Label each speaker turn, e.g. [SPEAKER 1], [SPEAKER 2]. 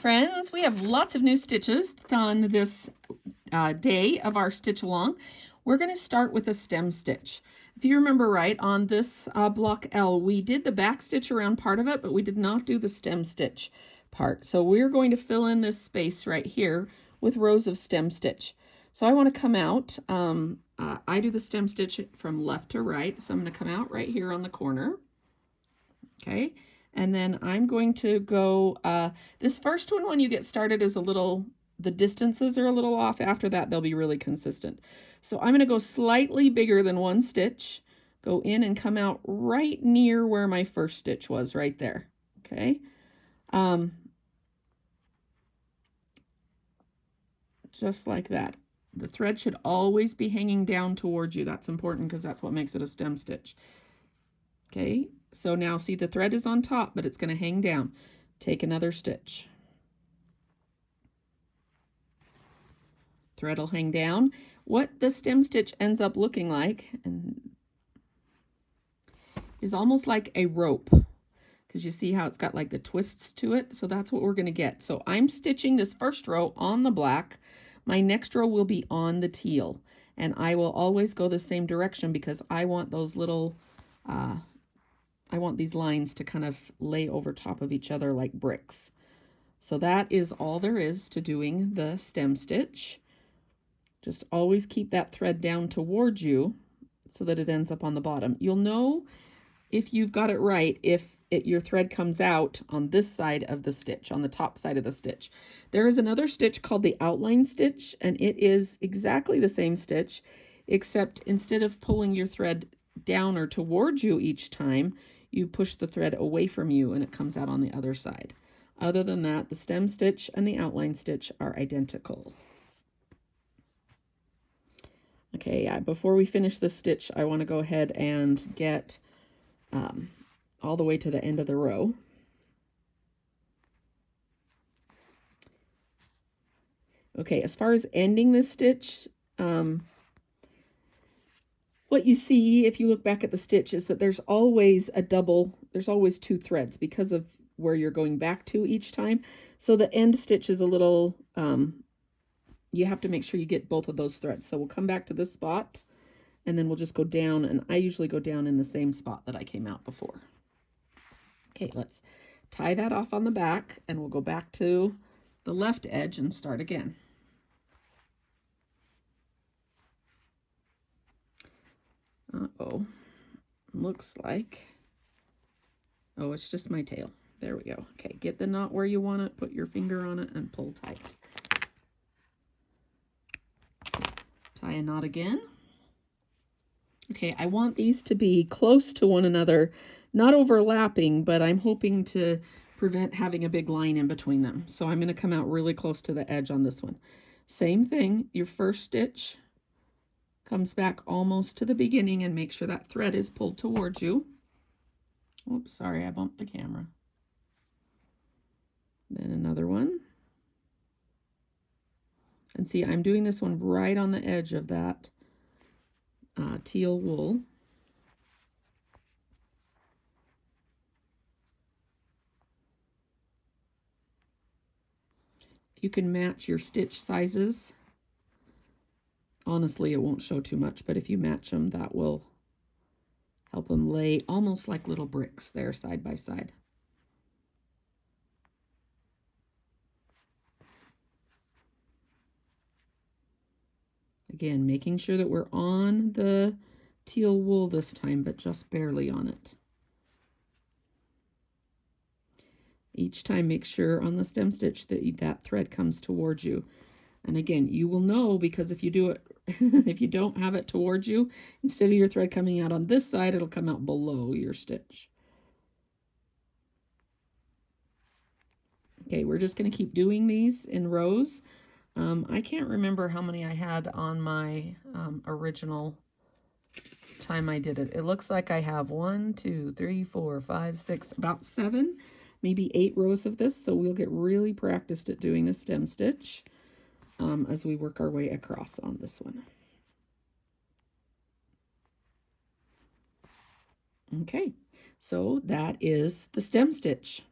[SPEAKER 1] friends. We have lots of new stitches on this day of our stitch along. We're going to start with a stem stitch. If you remember right, on this block L, we did the back stitch around part of it, but we did not do the stem stitch part. So we're going to fill in this space right here with rows of stem stitch. So I want to come out, I do the stem stitch from left to right, so I'm going to come out right here on the corner. Okay, and then I'm going to go, this first one when you get started is a little, the distances are a little off. After that, they'll be really consistent. So I'm going to go slightly bigger than one stitch, go in and come out right near where my first stitch was, right there. Okay. Just like that. The thread should always be hanging down towards you. That's important because that's what makes it a stem stitch. Okay, so now see the thread is on top, but it's going to hang down. Take another stitch. Thread will hang down. What the stem stitch ends up looking like is almost like a rope, because you see how it's got like the twists to it. So that's what we're going to get. So I'm stitching this first row on the black. My next row will be on the teal, and I will always go the same direction because I want those little, I want these lines to kind of lay over top of each other like bricks. So that is all there is to doing the stem stitch. Just always keep that thread down towards you so that it ends up on the bottom. You'll know if you've got it right if your thread comes out on this side of the stitch, on the top side of the stitch. There is another stitch called the outline stitch, and it is exactly the same stitch, except instead of pulling your thread down or towards you each time, you push the thread away from you and it comes out on the other side. Other than that, the stem stitch and the outline stitch are identical. Okay, before we finish this stitch, I want to go ahead and get all the way to the end of the row. Okay, as far as ending this stitch, what you see if you look back at the stitch is that there's always there's always two threads because of where you're going back to each time. So the end stitch is a little, you have to make sure you get both of those threads. So we'll come back to this spot and then we'll just go down, and I usually go down in the same spot that I came out before. Okay, let's tie that off on the back and we'll go back to the left edge and start again. Uh-oh, looks like, oh, it's just my tail. There we go. Okay, get the knot where you want it, put your finger on it and pull tight. Tie a knot again. Okay, I want these to be close to one another, not overlapping, but I'm hoping to prevent having a big line in between them. So I'm going to come out really close to the edge on this one. Same thing, your first stitch comes back almost to the beginning and make sure that thread is pulled towards you. Oops, sorry, I bumped the camera. Then another one. And see, I'm doing this one right on the edge of that teal wool. If you can match your stitch sizes, honestly, it won't show too much, but if you match them, that will help them lay almost like little bricks there side by side. Again, making sure that we're on the teal wool this time, but just barely on it. Each time, make sure on the stem stitch that that thread comes towards you. And again, you will know because if you do it, if you don't have it towards you, instead of your thread coming out on this side, it'll come out below your stitch. Okay, we're just going to keep doing these in rows. I can't remember how many I had on my original time I did it. It looks like I have 1, 2, 3, 4, 5, 6, about 7, maybe 8 rows of this. So we'll get really practiced at doing the stem stitch as we work our way across on this one. Okay, so that is the stem stitch.